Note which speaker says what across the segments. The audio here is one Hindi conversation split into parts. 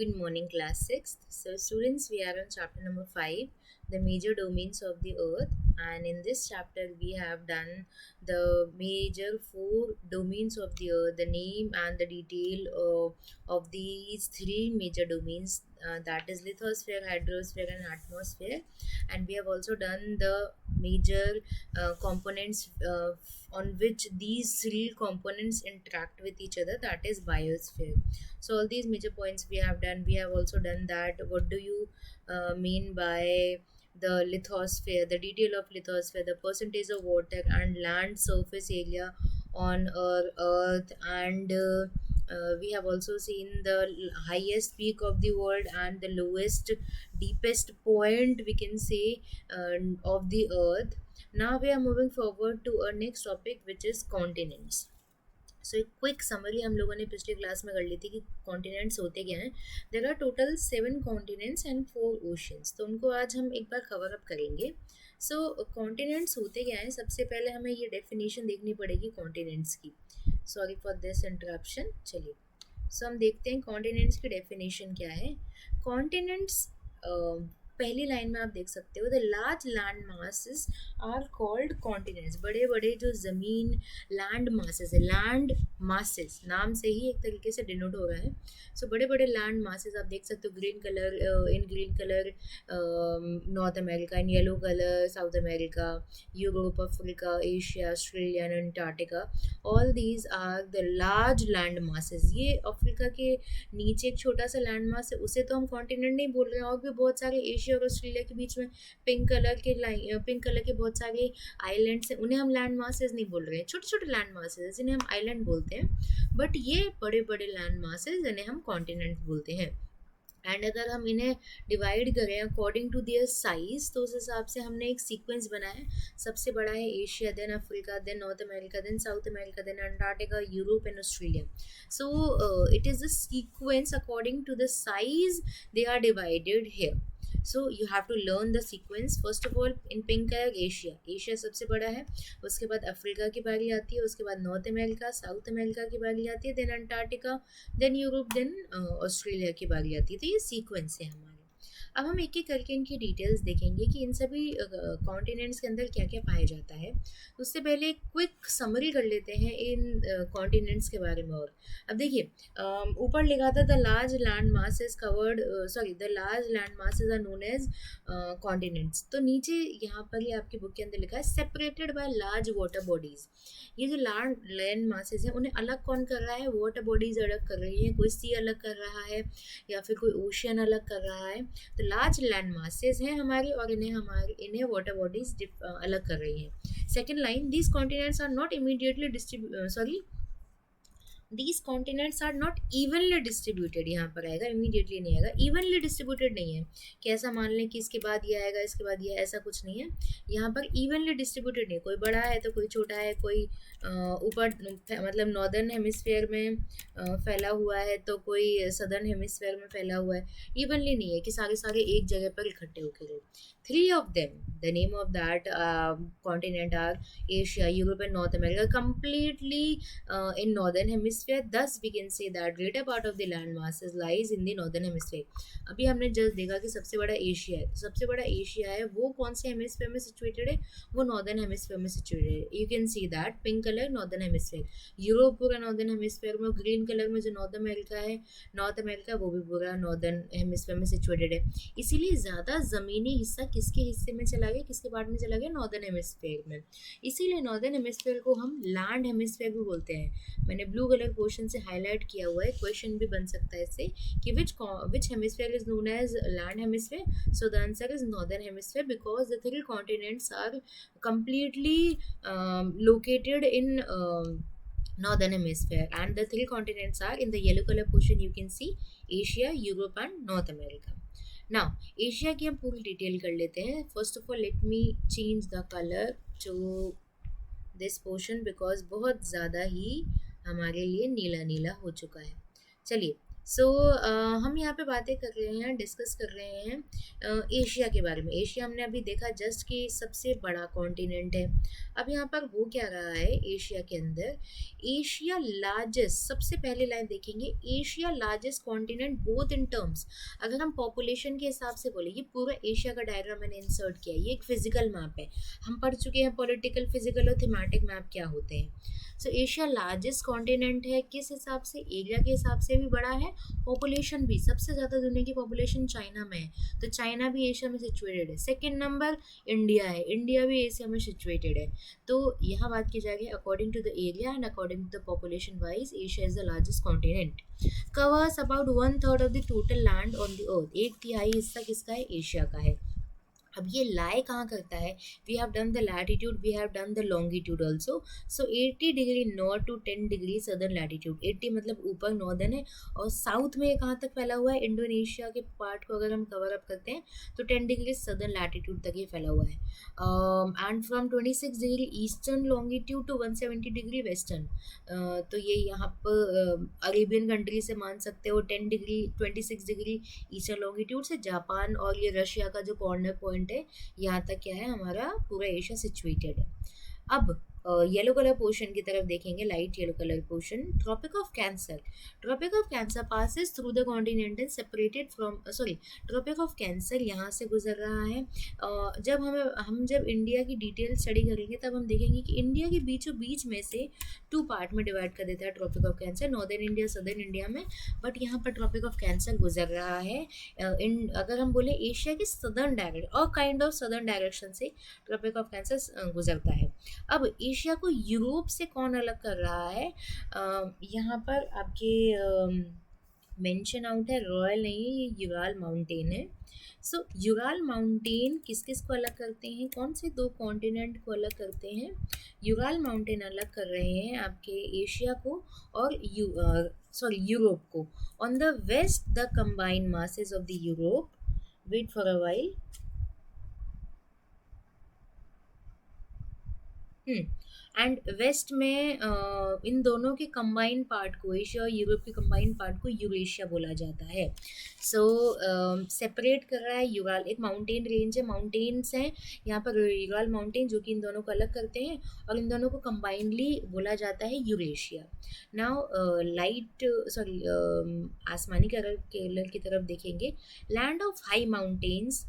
Speaker 1: Good morning, class 6th. So, students, we are on chapter number 5, the major domains of the earth. And in this chapter, we have done the major four domains of the earth, the name and the detail of these three major domains, that is lithosphere, hydrosphere, and atmosphere. And we have also done the major components on which these three components interact with each other, that is biosphere. So all these major points we have done. We have also done that what do you mean by the lithosphere, the detail of lithosphere, the percentage of water and land surface area on our earth, and we have also seen the highest peak of the world and the lowest deepest point, we can say, of the earth. Now we are moving forward to our next topic, which is continents. सो एक क्विक समरी हम लोगों ने पिछले क्लास में कर ली थी कि कॉन्टिनेंट्स होते क्या हैं. There are total 7 continents and 4 oceans, तो उनको आज हम एक बार कवर अप करेंगे. सो कॉन्टिनेंट्स होते क्या हैं, सबसे पहले हमें ये डेफिनेशन देखनी पड़ेगी कॉन्टिनेंट्स की. Sorry for this interruption. चलिए, सो हम देखते हैं कॉन्टिनेंट्स की डेफिनेशन क्या है. कॉन्टिनेंट्स, पहली लाइन में आप देख सकते हो, the large land masses are called continents. बड़े बड़े जो ज़मीन लैंड मासेस है, लैंड मासेस नाम से ही एक तरीके से डिनोट हो रहा है. सो बड़े बड़े लैंड मासेस आप देख सकते हो. Green colour, in green colour North America, in yellow colour South America, Europe, Africa, Asia, Australia and Antarctica. All these are the large land masses. ये अफ्रीका के नीचे एक छोटा सा लैंड मास है, उसे तो हम कॉन्टिनेंट नहीं बोल रहे हैं. और भी बहुत सारे एशिया और ऑस्ट्रेलिया के बीच में पिंक कलर के बहुत सारे आइलैंड्स हैं, उन्हें हम लैंड मासेस नहीं बोल रहे हैं. छोटे छोटे लैंड मासेस जिन्हें हम आइलैंड बोलते हैं, बट ये बड़े बड़े लैंड मासेस जिन्हें हम कॉन्टिनेंट बोलते हैं. एंड अगर हम इन्हें डिवाइड करें अकॉर्डिंग टू दियर साइज, तो उस हिसाब से हमने एक सीक्वेंस बनाया है. सबसे बड़ा है Asia, then Africa, then North America, then South America, then Antarctica, Europe and Australia. So it is the sequence according to the size they are divided here. So you have to learn the sequence. First of all, in pink है एशिया सबसे बड़ा है. उसके बाद अफ्रीका की बारी आती है, उसके बाद नॉर्थ अमेरिका, साउथ अमेरिका की बारी आती है, then Antarctica, then Europe, then Australia की बारी आती है. तो ये सीक्वेंस है हमारे. अब हम एक एक करके इनकी डिटेल्स देखेंगे कि इन सभी कॉन्टिनेंट्स के अंदर क्या क्या पाया जाता है. उससे पहले एक क्विक समरी कर लेते हैं इन कॉन्टिनेंट्स के बारे में. और अब देखिए, ऊपर लिखा था the large land masses covered, sorry, the large land masses are known as continents. तो नीचे यहाँ पर ये आपकी बुक के अंदर लिखा है separated by large water bodies. ये जो लार्ज लैंड मासेस हैं उन्हें अलग कौन कर रहा है? वाटर बॉडीज अलग कर रही हैं. कोई सी अलग कर रहा है या फिर कोई ओशियन अलग कर रहा है. तो लार्ज लैंड मासेस हैं हमारे, और इन्हें वाटर बॉडीज अलग कर रही हैं. Second line, these continents are not immediately these continents are not evenly distributed. यहाँ पर आएगा, इमीडिएटली नहीं आएगा. इवनली डिस्ट्रीब्यूटेड नहीं है कि ऐसा मान लें कि इसके बाद ये आएगा, इसके बाद ये, ऐसा कुछ नहीं है. यहाँ पर इवनली डिस्ट्रीब्यूटेड नहीं है. कोई बड़ा है तो कोई छोटा है, कोई ऊपर मतलब नॉर्दर्न हेमिस्फेयर में फैला हुआ है तो कोई सदर्न हेमिस्फेयर में फैला हुआ है. इवनली नहीं है कि सारे सारे एक जगह पर इकट्ठे होकर रहे. Three of them, the name of that continent are Asia, Europe and North America, completely in northern hemisphere. Thus we can say that greater part of the land masses lies in the northern hemisphere. अभी हमने जस्ट देखा कि सबसे बड़ा एशिया है. तो सबसे बड़ा एशिया है वो कौन से हेमिस्फेयर में सिचुएटेड है? वो नॉर्दर्न हेमिस्फेयर में सिचुएटेड है. You can see that pink colour northern hemisphere, Europe पूरा नॉर्दर्न हेमिस्फेयर में, ग्रीन कलर में जो नॉर्थ अमेरिका है, नॉर्थ अमेरिका वो भी पूरा नॉर्दर्न हेमिस्फेयर में सिचुएटेड है. इसीलिए ज़्यादा ज़मीनी हिस्सा किसके हिस्से में चला गया, किसके पार्ट में चला गया? नॉर्दर्न हेमिस्फेयर में. इसीलिए नॉर्दर्न हेमिस्फेयर को हम लैंड हेमिस्फेयर भी बोलते हैं. मैंने ब्लू कलर पोर्शन से हाईलाइट किया हुआ है. क्वेश्चन भी बन सकता है इससे कि which hemisphere is known as land hemisphere. So the answer is northern hemisphere because the three continents are completely located in northern hemisphere, and the three continents are in the yellow color portion. You can see Asia, Europe and North America. Now Asia की हम पूरी डिटेल कर लेते हैं. First of all let me change the colour to this portion because बहुत ज़्यादा ही हमारे लिए नीला नीला हो चुका है. चलिए, सो हम यहाँ पे बातें कर रहे हैं, डिस्कस कर रहे हैं एशिया के बारे में। एशिया हमने अभी देखा जस्ट कि सबसे बड़ा कॉन्टिनेंट है। अब यहाँ पर हो क्या रहा है एशिया के अंदर, एशिया लार्जेस्ट, सबसे पहले लाइन देखेंगे, Asia largest continent both in terms. अगर हम पॉपुलेशन के हिसाब से बोले, ये पूरा एशिया का डायग्राम मैंने इंसर्ट किया, ये एक फिजिकल मैप है। हम पढ़ चुके हैं पॉलिटिकल, फिजिकल और थीमेटिक मैप क्या होते हैं। सो एशिया लार्जेस्ट कॉन्टिनेंट है, किस हिसाब से, एरिया के हिसाब से भी बड़ा है, पॉपुलेशन भी, सबसे ज़्यादा दुनिया की पॉपुलेशन चाइना में है, तो चाइना भी एशिया में सिचुएटेड है। सेकेंड नंबर इंडिया है, इंडिया भी एशिया में सिचुएटेड है। तो यहाँ बात की जाएगी according to the area and according to the population wise, Asia is the largest continent, covers about 1/3 of the total land on the earth. एक तिहाई हिस्सा किसका है, एशिया का है। अब ये लाई कहाँ करता है, we have done the latitude, we have done the longitude also. So 80 degree north to 10 degree southern latitude, 80 मतलब ऊपर नॉर्दर्न है, और साउथ में ये कहाँ तक फैला हुआ है, इंडोनेशिया के पार्ट को अगर हम कवर अप करते हैं तो 10 डिग्री सदर्न लैटिट्यूड तक ये फैला हुआ है। And from 26 degree eastern longitude to 170 degree western, तो ये यहाँ पर अरेबियन कंट्री से मान सकते हो, 10 डिग्री 26 डिग्री ईस्टर्न लॉन्गिट्यूड से जापान और ये रशिया का जो कॉर्नर पॉइंट है, यहाँ तक क्या है, हमारा पूरा एशिया सिचुएटेड है। अब येलो कलर पोर्शन की तरफ देखेंगे, light yellow colour portion, tropic of cancer. Tropic of cancer passes through the continent and separated from, sorry, tropic of cancer यहाँ से गुजर रहा है। जब हम जब इंडिया की डिटेल स्टडी करेंगे तब हम देखेंगे कि इंडिया के बीचों बीच में से 2 पार्ट में डिवाइड कर देता है tropic of cancer, northern India, southern India में। बट यहाँ पर ट्रॉपिक ऑफ कैंसर गुजर रहा है इन, अगर हम बोले एशिया के सदर्न डायरेक्शन और काइंड ऑफ सदर्न डायरेक्शन से ट्रॉपिक ऑफ कैंसर गुजरता है। अब एशिया को यूरोप से कौन अलग कर रहा है, यहाँ पर आपके मेंशन आउट है, रॉयल नहीं, ये यूराल माउंटेन है। सो यूराल माउंटेन किस किस को अलग करते हैं, कौन से 2 कॉन्टिनेंट को अलग करते हैं, यूराल माउंटेन अलग कर रहे हैं आपके एशिया को और यूरोप को। On the west the combined masses of the Europe, wait for a while, and west में इन दोनों के कंबाइंड पार्ट को, एशिया और यूरोप के कंबाइंड पार्ट को यूरेशिया बोला जाता है। सो सेपरेट कर रहा है यूराल, एक माउंटेन रेंज है, माउंटेन्स हैं यहाँ पर, यूराल माउंटेन जो कि इन दोनों को अलग करते हैं, और इन दोनों को कंबाइंडली बोला जाता है यूरेशिया। नाउ लाइट, सॉरी, आसमानी कलर की तरफ देखेंगे, land of high mountains,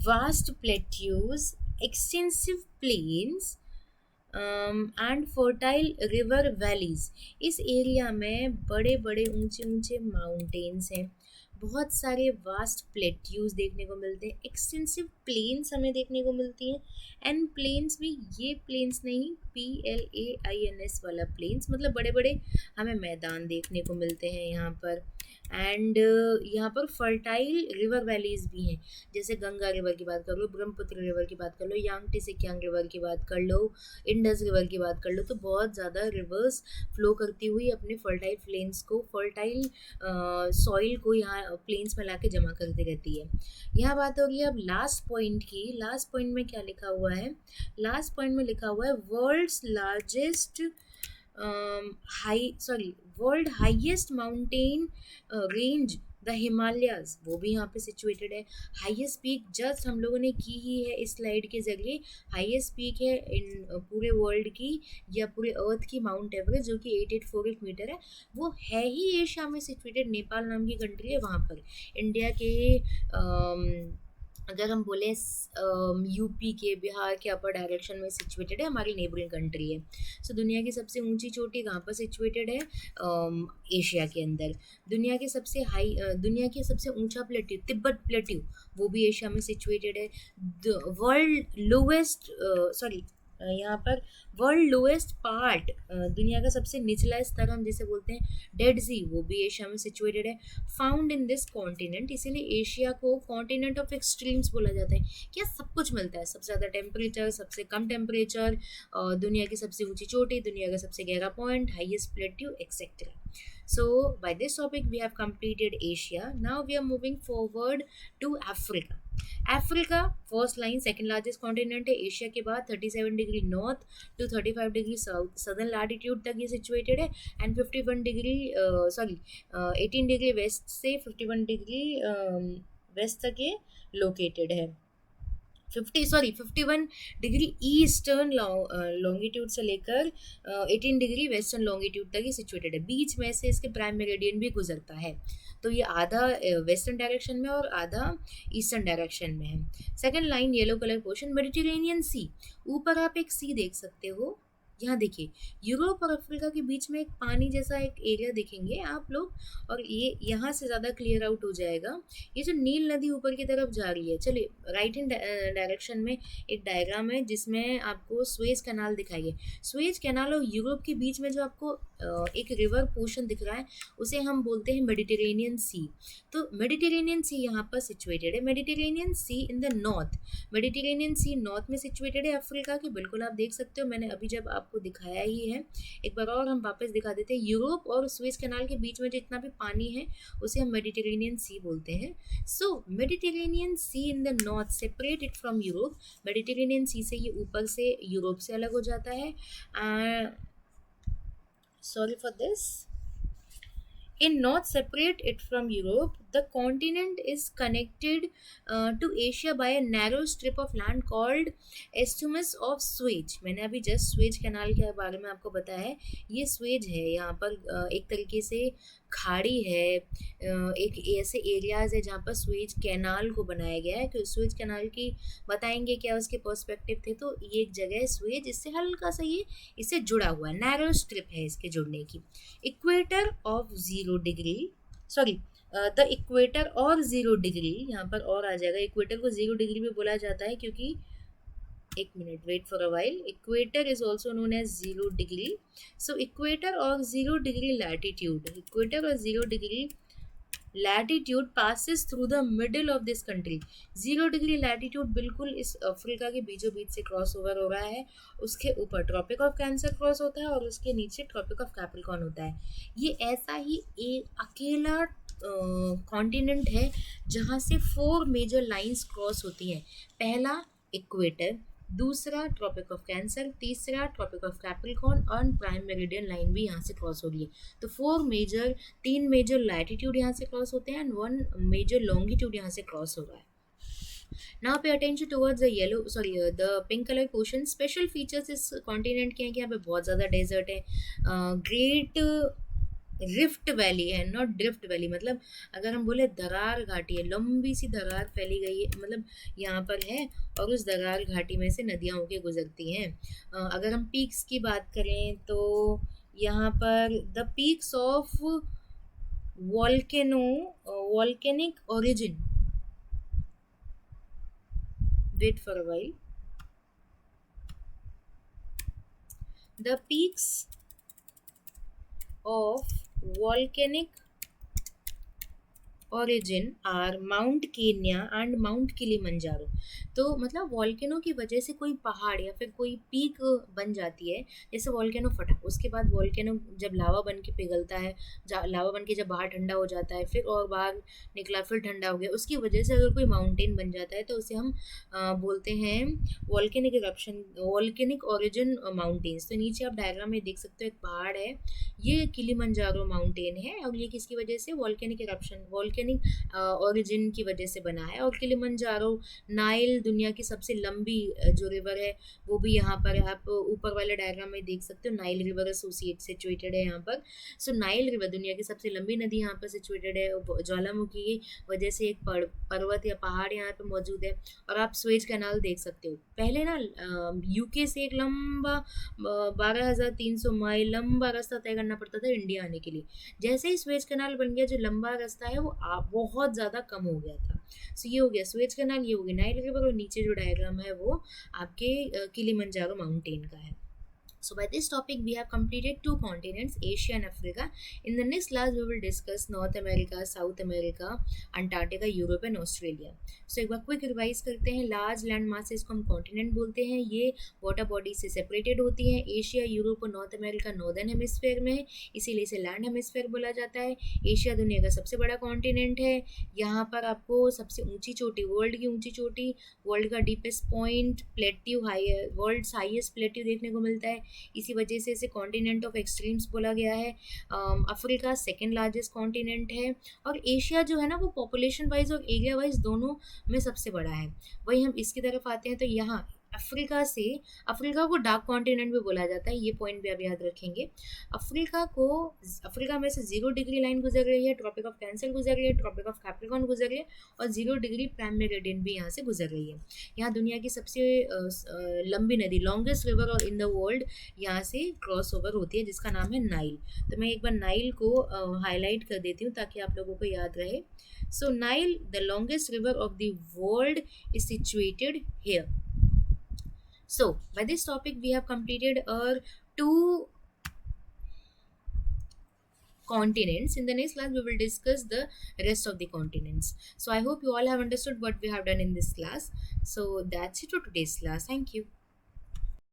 Speaker 1: vast plateaus, extensive plains and fertile river valleys. इस एरिया में बड़े बड़े ऊंचे ऊंचे माउंटेन्स हैं, बहुत सारे वास्ट प्लेट्यूज देखने को मिलते हैं, एक्सटेंसिव प्लेन्स हमें देखने को मिलती हैं। एंड प्लेन्स भी ये प्लेन्स नहीं, PLAINS वाला प्लेन्स, मतलब बड़े बड़े हमें मैदान देखने को मिलते हैं यहाँ पर। एंड यहाँ पर फर्टाइल रिवर वैलीज भी हैं, जैसे गंगा रिवर की बात कर लो, ब्रह्मपुत्र रिवर की बात कर लो, यांगटी सिक्यांग रिवर की बात कर लो, इंडस रिवर की बात कर लो, तो बहुत ज़्यादा रिवर्स फ्लो करती हुई अपने फर्टाइल प्लेन्स को, फर्टाइल सॉइल को यहाँ प्लेन्स में लाके जमा करती रहती है। यहाँ बात हो रही है अब लास्ट पॉइंट की। लास्ट पॉइंट में क्या लिखा हुआ है, लास्ट पॉइंट में लिखा हुआ है world's largest world highest mountain range the Himalayas, वो भी यहाँ पे सिचुएटेड है। हाईएस्ट पीक जस्ट हम लोगों ने की ही है इस स्लाइड के जरिए, हाईएस्ट पीक है इन पूरे वर्ल्ड की या पूरे अर्थ की, माउंट एवरेस्ट, जो कि 8848 मीटर है, वो है ही एशिया में सिचुएटेड, नेपाल नाम की कंट्री है वहाँ पर। इंडिया के अगर हम बोले यूपी के, बिहार के अपर डायरेक्शन में सिचुएटेड है, हमारी नेबरिंग कंट्री है। सो दुनिया की सबसे ऊंची चोटी कहाँ पर सिचुएटेड है, एशिया के अंदर। दुनिया के सबसे ऊंचा प्लेट्यू, तिब्बत प्लेट्यू, वो भी एशिया में सिचुएटेड है। वर्ल्ड लोएस्ट, सॉरी, यहाँ पर वर्ल्ड लोएस्ट पार्ट, दुनिया का सबसे निचला स्तर हम जिसे बोलते हैं डेड सी, वो भी एशिया में सिचुएटेड है, फाउंड इन दिस कॉन्टिनेंट। इसीलिए एशिया को कॉन्टिनेंट ऑफ एक्सट्रीम्स बोला जाता है। क्या सब कुछ मिलता है, सबसे ज़्यादा टेम्परेचर, सबसे कम टेम्परेचर, दुनिया की सबसे ऊंची चोटी, दुनिया का सबसे गहरा point, highest plateau, etcetera. So by this topic we have completed Asia. Now we are moving forward to Africa. Africa first line second largest continent है एशिया के बाद, 37 degree north to 35 degree south southern latitude तक ये सिचुएटेड है, and 51 degree sorry 18 degree west से 51 डिग्री वेस्ट तक ये लोकेटेड है। 51 डिग्री ईस्टर्न लॉन्गिट्यूड से लेकर 18 डिग्री वेस्टर्न लॉन्गिट्यूड तक ये सिचुएटेड है। बीच में से इसके प्राइम मेरिडियन भी गुजरता है, तो ये आधा वेस्टर्न डायरेक्शन में और आधा ईस्टर्न डायरेक्शन में है। Second line yellow colour portion Mediterranean Sea, ऊपर आप एक सी देख सकते हो, यहाँ देखिए यूरोप और अफ्रीका के बीच में एक पानी जैसा एक एरिया देखेंगे आप लोग, और ये यहाँ से ज़्यादा क्लियर आउट हो जाएगा। ये जो नील नदी ऊपर की तरफ जा रही है, चलिए राइट हैंड डायरेक्शन में एक डायग्राम है जिसमें आपको स्वेज कैनाल दिखाई है। स्वेज कैनाल और यूरोप के बीच में जो आपको एक रिवर पोर्शन दिख रहा है उसे हम बोलते हैं मेडिटेरेनियन सी। तो मेडिटेरेनियन सी यहाँ पर सिचुएटेड है। Mediterranean C in the north, Mediterranean sea north में सिचुएटेड है अफ्रीका के, बिल्कुल आप देख सकते हो, मैंने अभी जब आपको दिखाया ही है। एक बार और हम वापस दिखा देते हैं। यूरोप और स्वेज कैनाल के बीच में जितना भी पानी है उसे हम मेडिटेरेनियन सी बोलते हैं। So Mediterranean C in the north separate it from Europe, Mediterranean Sea से ये ऊपर से यूरोप से अलग हो जाता है। Sorry for this. In north separate it from Europe, the continent is connected to Asia by a narrow strip of land called Isthmus of Suez. मैंने अभी जस्ट स्वेज कैनाल के बारे में आपको बताया है। ये स्वेज है, यहाँ पर एक तरीके से खाड़ी है, एक ऐसे एरियाज है जहाँ पर स्वेज कैनाल को बनाया गया है। कि स्वेज कैनाल की बताएंगे क्या उसके पर्सपेक्टिव थे, तो ये एक जगह है स्वेज, इससे हल्का सा ये इससे जुड़ा हुआ है, नैरो स्ट्रिप है इसके जुड़ने की। Equator of 0 degree, sorry the equator और 0 डिग्री, यहाँ पर और आ जाएगा। इक्वेटर को 0 डिग्री भी बोला जाता है क्योंकि, एक minute wait for a while, equator is also known as 0 degree. So equator और 0 डिग्री लैटिट्यूड, इक्वेटर और 0 degree latitude passes through the middle of this country. 0 degree latitude बिल्कुल इस अफ्रीका के बीचों बीच से क्रॉस ओवर हो रहा है। उसके ऊपर ट्रॉपिक ऑफ कैंसर क्रॉस होता है और उसके नीचे ट्रॉपिक ऑफ कैप्रिकॉर्न होता है। ये ऐसा ही एक अकेला कॉन्टिनेंट है जहाँ से 4 मेजर लाइंस क्रॉस होती हैं। पहला इक्वेटर, दूसरा ट्रॉपिक ऑफ कैंसर, तीसरा ट्रॉपिक ऑफ कैप्रिकॉर्न और प्राइम मेरिडियन लाइन भी यहाँ से क्रॉस हो रही है। तो 3 मेजर लैटिट्यूड यहाँ से क्रॉस होते हैं एंड 1 मेजर लॉन्गिट्यूड यहाँ से क्रॉस हो रहा है। Now pay attention towards the pink color portion. Special features इस कॉन्टिनेंट के हैं कि यहाँ पे बहुत ज़्यादा डेजर्ट है, ग्रेट रिफ्ट वैली है, नॉट ड्रिफ्ट वैली। मतलब अगर हम बोले दरार घाटी है, लंबी सी दरार फैली गई है, मतलब यहाँ पर है, और उस दरार घाटी में से नदियाँ होके गुजरती हैं। अगर हम पीक्स की बात करें तो यहाँ पर the peaks of volcanic origin, wait for a while, the peaks of volcanic origin are mount Kenya and mount Kilimanjaro. तो मतलब वॉल्केनो की वजह से कोई पहाड़ या फिर कोई पीक बन जाती है, जैसे वॉल्केनो फटा, उसके बाद वॉल्केनो जब लावा बन के पिघलता है, लावा बन के जब बाहर ठंडा हो जाता है, फिर और बाहर निकला, फिर ठंडा हो गया, उसकी वजह से अगर कोई माउंटेन बन जाता है तो उसे हम बोलते हैं volcanic eruption, volcanic origin mountains. तो नीचे आप डायग्राम में देख सकते हो एक पहाड़ है, ये किलिमंजारो माउंटेन है, और ये किसकी वजह से, वॉल्केनिक इरप्शन, वॉल्केनिक ओरिजिन की वजह से बना है। और किलिमंजारो, नाइल दुनिया की सबसे लंबी जो रिवर है वो भी यहाँ पर आप ऊपर वाले डायग्राम में देख सकते हो, नाइल रिवर एसोसिएट सिचुएटेड है यहाँ पर। सो नाइल रिवर दुनिया की सबसे लंबी नदी यहाँ पर सिचुएटेड है। ज्वालामुखी की वजह से एक पर्वत या पहाड़ यहाँ पे मौजूद है। और आप स्वेज कैनाल देख सकते हो। पहले ना यूके से एक लंबा 12,300 माइल लंबा रास्ता तय करना पड़ता था इंडिया आने के लिए। जैसे ही स्वेज कैनाल बन गया, जो लंबा रास्ता है वो बहुत ज़्यादा कम हो गया था। सो ये हो गया स्वेज कैनाल, ये हो गया नाइल रिवर, और नीचे जो डायग्राम है वो आपके किलिमंजारो माउंटेन का है। So by this topic we have completed two continents, Asia and Africa. In the next class we will discuss North America, South America, Antarctica, Europe and Australia. So एक बार क्विक रिवाइज करते हैं. लार्ज लैंड मासेस को हम कॉन्टिनेंट बोलते हैं. ये वाटर बॉडी से सेपरेटेड होती हैं. एशिया, यूरोप और नॉर्थ अमेरिका नॉर्दर्न हेमिस्फेयर में है, इसीलिए इसे लैंड हेमिस्फेयर बोला जाता है. एशिया दुनिया का सबसे बड़ा कॉन्टिनेंट है. यहाँ पर आपको सबसे ऊंची चोटी, वर्ल्ड की ऊंची चोटी, वर्ल्ड का deepest point, plateau high, world's highest plateau देखने को मिलता है. इसी वजह से इसे कॉन्टिनेंट ऑफ एक्सट्रीम्स बोला गया है. अफ्रीका सेकेंड लार्जेस्ट कॉन्टिनेंट है. और एशिया जो है ना वो पॉपुलेशन वाइज और एरिया वाइज दोनों में सबसे बड़ा है. वही हम इसकी तरफ आते हैं तो यहाँ अफ्रीका को डार्क कॉन्टिनेंट भी बोला जाता है. ये पॉइंट भी आप याद रखेंगे. अफ्रीका में से 0 डिग्री लाइन गुजर रही है, ट्रॉपिक ऑफ कैंसर गुजर रही है, ट्रॉपिक ऑफ कैप्रिकॉर्न गुजर रही है और 0 डिग्री प्राइम मेरिडियन भी यहाँ से गुजर रही है. यहाँ दुनिया की सबसे लंबी नदी, लॉन्गेस्ट रिवर और इन द वर्ल्ड यहाँ से क्रॉस ओवर होती है, जिसका नाम है नाइल. तो मैं एक बार नाइल को हाईलाइट कर देती हूँ ताकि आप लोगों को याद रहे. So Nile, the longest river of the world, is situated here. So, by this topic, we have completed our two continents. In the next class, we will discuss the rest of the continents. So, I hope you all have understood what we have done in this class. So, that's it for today's class. Thank you.